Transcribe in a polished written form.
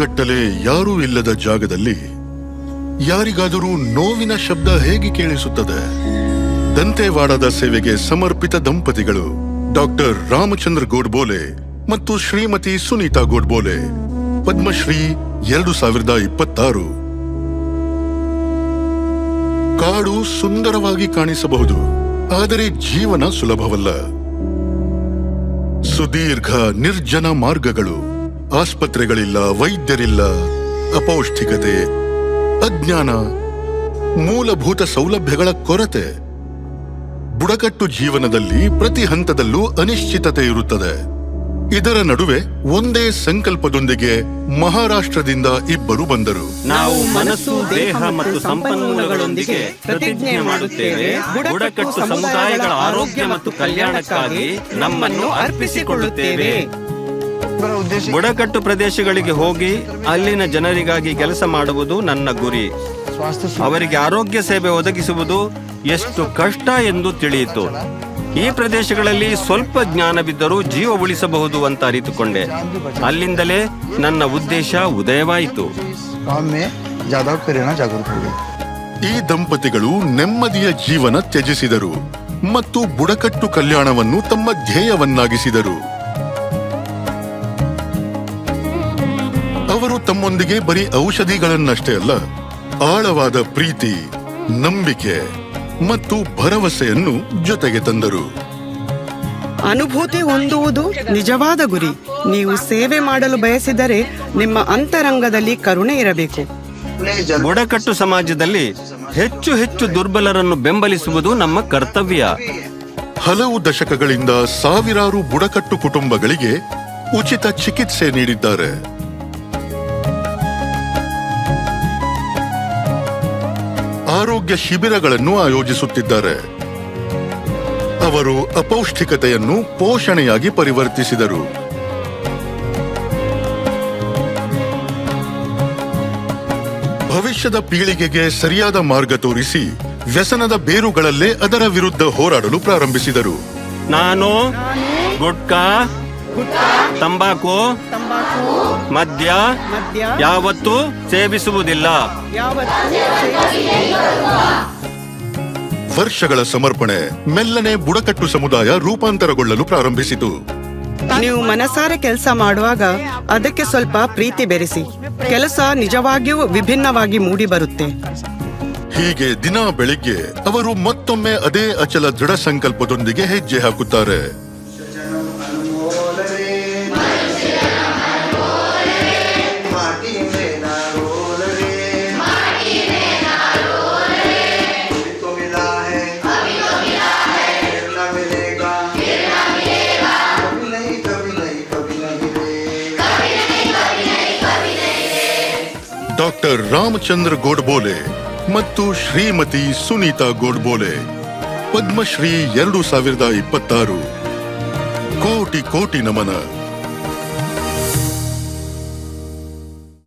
ತಾಸುಗಟ್ಟಲೆ ಯಾರೂ ಇಲ್ಲದ ಜಾಗದಲ್ಲಿ ಯಾರಿಗಾದರೂ ನೋವಿನ ಶಬ್ದ ಹೇಗೆ ಕೇಳಿಸುತ್ತದೆ? ದಂತೆವಾಡದ ಸೇವೆಗೆ ಸಮರ್ಪಿತ ದಂಪತಿಗಳು ಡಾಕ್ಟರ್ ರಾಮಚಂದ್ರ ಗೋಡ್ಬೋಲೆ ಮತ್ತು ಶ್ರೀಮತಿ ಸುನೀತಾ ಗೋಡ್ಬೋಲೆ, ಪದ್ಮಶ್ರೀ 2026. ಕಾಡು ಸುಂದರವಾಗಿ ಕಾಣಿಸಬಹುದು, ಆದರೆ ಜೀವನ ಸುಲಭವಲ್ಲ. ಸುದೀರ್ಘ ನಿರ್ಜನ ಮಾರ್ಗಗಳು, ಆಸ್ಪತ್ರೆಗಳಿಲ್ಲ, ವೈದ್ಯರಿಲ್ಲ, ಅಪೌಷ್ಟಿಕತೆ, ಅಜ್ಞಾನ, ಮೂಲಭೂತ ಸೌಲಭ್ಯಗಳ ಕೊರತೆ. ಬುಡಕಟ್ಟು ಜೀವನದಲ್ಲಿ ಪ್ರತಿ ಹಂತದಲ್ಲೂ ಅನಿಶ್ಚಿತತೆ ಇರುತ್ತದೆ. ಇದರ ನಡುವೆ ಒಂದೇ ಸಂಕಲ್ಪದೊಂದಿಗೆ ಮಹಾರಾಷ್ಟ್ರದಿಂದ ಇಬ್ಬರು ಬಂದರು. ನಾವು ಮನಸ್ಸು, ದೇಹ ಮತ್ತು ಸಂಪನ್ಮೂಲಗಳೊಂದಿಗೆ ಪ್ರತಿಜ್ಞೆ ಮಾಡುತ್ತೇವೆ. ಬುಡಕಟ್ಟು ಸಮುದಾಯಗಳ ಆರೋಗ್ಯ ಮತ್ತು ಕಲ್ಯಾಣಕ್ಕಾಗಿ ನಮ್ಮನ್ನು ಅರ್ಪಿಸಿಕೊಳ್ಳುತ್ತೇವೆ. ಬುಡಕಟ್ಟು ಪ್ರದೇಶಗಳಿಗೆ ಹೋಗಿ ಅಲ್ಲಿನ ಜನರಿಗಾಗಿ ಕೆಲಸ ಮಾಡುವುದು ನನ್ನ ಗುರಿ. ಅವರಿಗೆ ಆರೋಗ್ಯ ಸೇವೆ ಒದಗಿಸುವುದು ಎಷ್ಟು ಕಷ್ಟ ಎಂದು ತಿಳಿಯಿತು. ಈ ಪ್ರದೇಶಗಳಲ್ಲಿ ಸ್ವಲ್ಪ ಜ್ಞಾನವಿದ್ದರೂ ಜೀವ ಉಳಿಸಬಹುದು ಅಂತ ಅರಿತುಕೊಂಡೆ. ಅಲ್ಲಿಂದಲೇ ನನ್ನ ಉದ್ದೇಶ ಉದಯವಾಯಿತು. ಈ ದಂಪತಿಗಳು ನೆಮ್ಮದಿಯ ಜೀವನ ತ್ಯಜಿಸಿದರು ಮತ್ತು ಬುಡಕಟ್ಟು ಕಲ್ಯಾಣವನ್ನು ತಮ್ಮ ಧ್ಯೇಯವನ್ನಾಗಿಸಿದರು. ಅವರು ತಮ್ಮೊಂದಿಗೆ ಬರೀ ಔಷಧಿಗಳನ್ನಷ್ಟೇ ಅಲ್ಲ, ಆಳವಾದ ಪ್ರೀತಿ, ನಂಬಿಕೆ ಮತ್ತು ಭರವಸೆಯನ್ನು ಜೊತೆಗೆ ತಂದರು. ಅನುಭೂತಿ ಹೊಂದುವುದು ನಿಜವಾದ ಗುರಿ. ನೀವು ಸೇವೆ ಮಾಡಲು ಬಯಸಿದರೆ ನಿಮ್ಮ ಅಂತರಂಗದಲ್ಲಿ ಕರುಣೆ ಇರಬೇಕು. ಬುಡಕಟ್ಟು ಸಮಾಜದಲ್ಲಿ ಹೆಚ್ಚು ಹೆಚ್ಚು ದುರ್ಬಲರನ್ನು ಬೆಂಬಲಿಸುವುದು ನಮ್ಮ ಕರ್ತವ್ಯ. ಹಲವು ದಶಕಗಳಿಂದ ಸಾವಿರಾರು ಬುಡಕಟ್ಟು ಕುಟುಂಬಗಳಿಗೆ ಉಚಿತ ಚಿಕಿತ್ಸೆ ನೀಡಿದ್ದಾರೆ. ಆರೋಗ್ಯ ಶಿಬಿರಗಳನ್ನು ಆಯೋಜಿಸುತ್ತಿದ್ದಾರೆ. ಅವರು ಅಪೌಷ್ಟಿಕತೆಯನ್ನು ಪೋಷಣೆಯಾಗಿ ಪರಿವರ್ತಿಸಿದರು. ಭವಿಷ್ಯದ ಪೀಳಿಗೆಗೆ ಸರಿಯಾದ ಮಾರ್ಗ ತೋರಿಸಿ ವ್ಯಸನದ ಬೇರುಗಳಲ್ಲೇ ಅದರ ವಿರುದ್ಧ ಹೋರಾಡಲು ಪ್ರಾರಂಭಿಸಿದರು. ನಾನು ಗುಟ್ಕಾ, ತಂಬಾಕು, ಮದ್ಯ ಯಾವತ್ತೂ ಸೇವಿಸುವುದಿಲ್ಲ. ವರ್ಷಗಳ ಸಮರ್ಪಣೆ ಮೆಲ್ಲನೆ ಬುಡಕಟ್ಟು ಸಮುದಾಯ ರೂಪಾಂತರಗೊಳ್ಳಲು ಪ್ರಾರಂಭಿಸಿತು. ನೀವು ಮನಸಾರೆ ಕೆಲಸ ಮಾಡುವಾಗ ಅದಕ್ಕೆ ಸ್ವಲ್ಪ ಪ್ರೀತಿ ಬೆರೆಸಿ. ಕೆಲಸ ನಿಜವಾಗಿಯೂ ವಿಭಿನ್ನವಾಗಿ ಮೂಡಿ ಬರುತ್ತೆ. ಹೀಗೆ ದಿನ ಬೆಳಿಗ್ಗೆ ಅವರು ಮತ್ತೊಮ್ಮೆ ಅದೇ ಅಚಲ ದೃಢ ಸಂಕಲ್ಪದೊಂದಿಗೆ ಹೆಜ್ಜೆ ಹಾಕುತ್ತಾರೆ. ಡಾಕ್ಟರ್ ರಾಮಚಂದ್ರ ಗೋಡ್ಬೋಲೆ ಮತ್ತು ಶ್ರೀಮತಿ ಸುನೀತಾ ಗೋಡ್ಬೋಲೆ, ಪದ್ಮಶ್ರೀ 2026. ಕೋಟಿ ಕೋಟಿ ನಮನ.